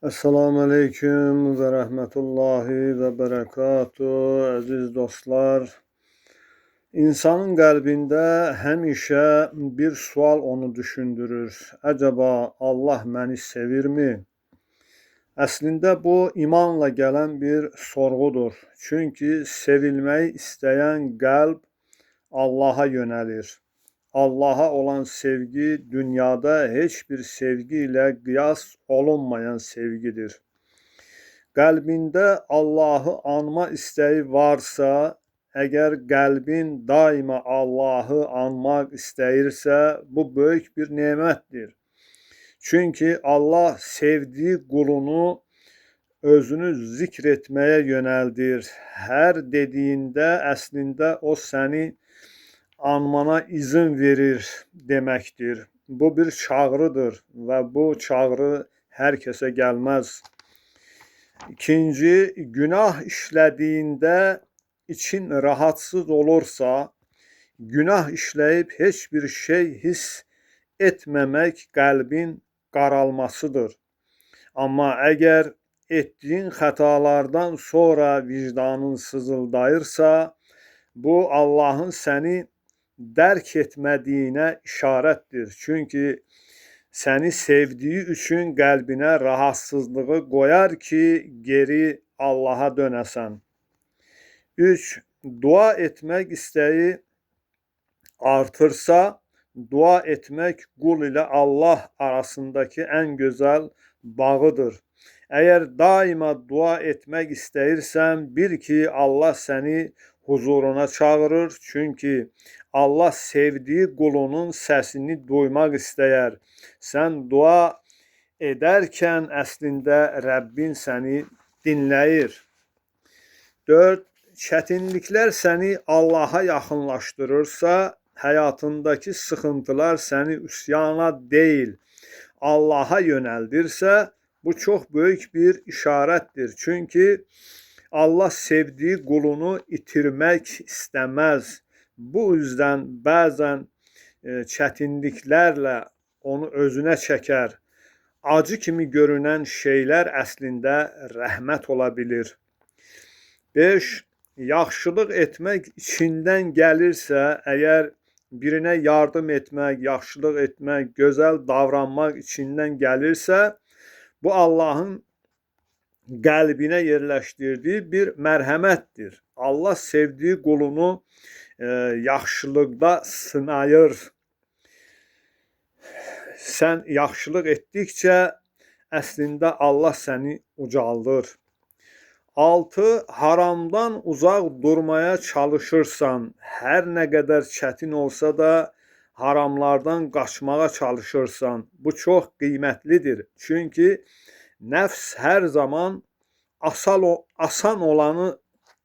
Esselamu Aleyküm ve Rahmetullahi ve Berekatuhu. Aziz dostlar, insanın qəlbində həmişə bir sual onu düşündürür. Acaba Allah məni sevirmi? Əslində bu imanla gələn bir sorğudur. Çünki sevilməyi istəyən qəlb Allaha yönəlir. Allaha olan sevgi dünyada heç bir sevgi ilə qiyas olunmayan sevgidir. Qəlbində Allahı anma istəyi varsa, əgər qəlbin daima Allahı anmaq istəyirsə, bu böyük bir nemətdir. Çünki Allah sevdiyi qulunu özünü zikr etməyə yönəldir. Hər dediyində əslində o səni anmana izin verir deməkdir. Bu bir çağrıdır və bu çağrı hər kəsə gəlməz. İkinci, günah işlədiyində için rahatsız olursa, günah işləyib heç bir şey hiss etməmək qəlbin qaralmasıdır. Amma əgər etdiyin xətalardan sonra vicdanın sızıldayırsa, bu Allahın səni dərk etmədiyinə işarətdir. Çünki səni sevdiyi üçün qəlbinə rahatsızlığı qoyar ki, geri Allaha dönəsən. 3. Dua etmək istəyi artırsa, dua etmək qul ilə Allah arasındakı ən gözəl bağıdır. Əgər daima dua etmək istəyirsən, bil ki, Allah səni huzuruna çağırır. Çünki Allah sevdiyi qulunun səsini duymaq istəyər. Sən dua edərkən əslində Rəbbin səni dinləyir. 4. Çətinliklər səni Allaha yaxınlaşdırırsa, həyatındakı sıxıntılar səni üsyana deyil, Allaha yönəldirsə, bu çox böyük bir işarətdir. Çünki Allah sevdiyi qulunu itirmək istəməz. Bu üzdən bəzən çətinliklərlə onu özünə çəkər. Acı kimi görünən şeylər əslində rəhmət ola bilir. 5. Yaxşılıq etmək içindən gəlirsə, əgər birinə yardım etmək, yaxşılıq etmək, gözəl davranmaq içindən gəlirsə, bu Allahın qəlbinə yerləşdirdiyi bir mərhəmətdir. Allah sevdiyi qulunu yaxşılıqda sınayır. Sən yaxşılıq etdikcə əslində Allah səni ucaldır. 6. Haramdan uzaq durmaya çalışırsan, hər nə qədər çətin olsa da haramlardan qaçmağa çalışırsan, bu çox qiymətlidir. Çünki nəfs hər zaman asan olanı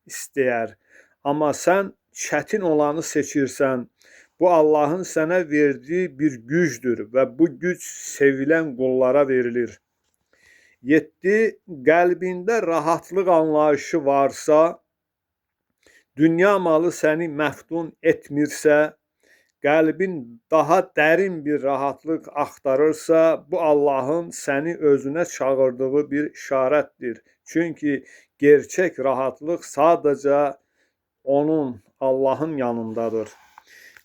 istəyər. Amma sən çətin olanı seçirsən. Bu Allahın sənə verdiyi bir gücdür və bu güc sevilən qullara verilir. 7. Qəlbində rahatlıq anlayışı varsa, dünya malı səni məftun etmirsə, qəlbin daha dərin bir rahatlıq axtarırsa, bu Allahın səni özünə çağırdığı bir işarətdir. Çünki gerçək rahatlıq sadəcə onun, Allahın yanındadır.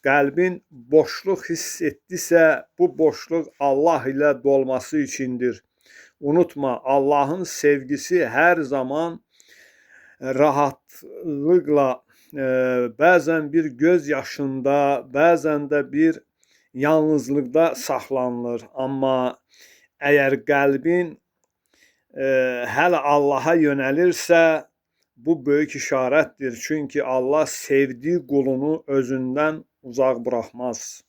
Qəlbin boşluq hiss etdisə, bu boşluq Allah ilə dolması üçündür. Unutma, Allahın sevgisi hər zaman rahatlıqla, bəzən bir göz yaşında, bəzən də bir yalnızlıqda saxlanılır. Amma əgər qəlbin hələ Allaha yönəlirsə, bu böyük işarətdir. Çünki Allah sevdiyi qulunu özündən uzaq buraxmaz.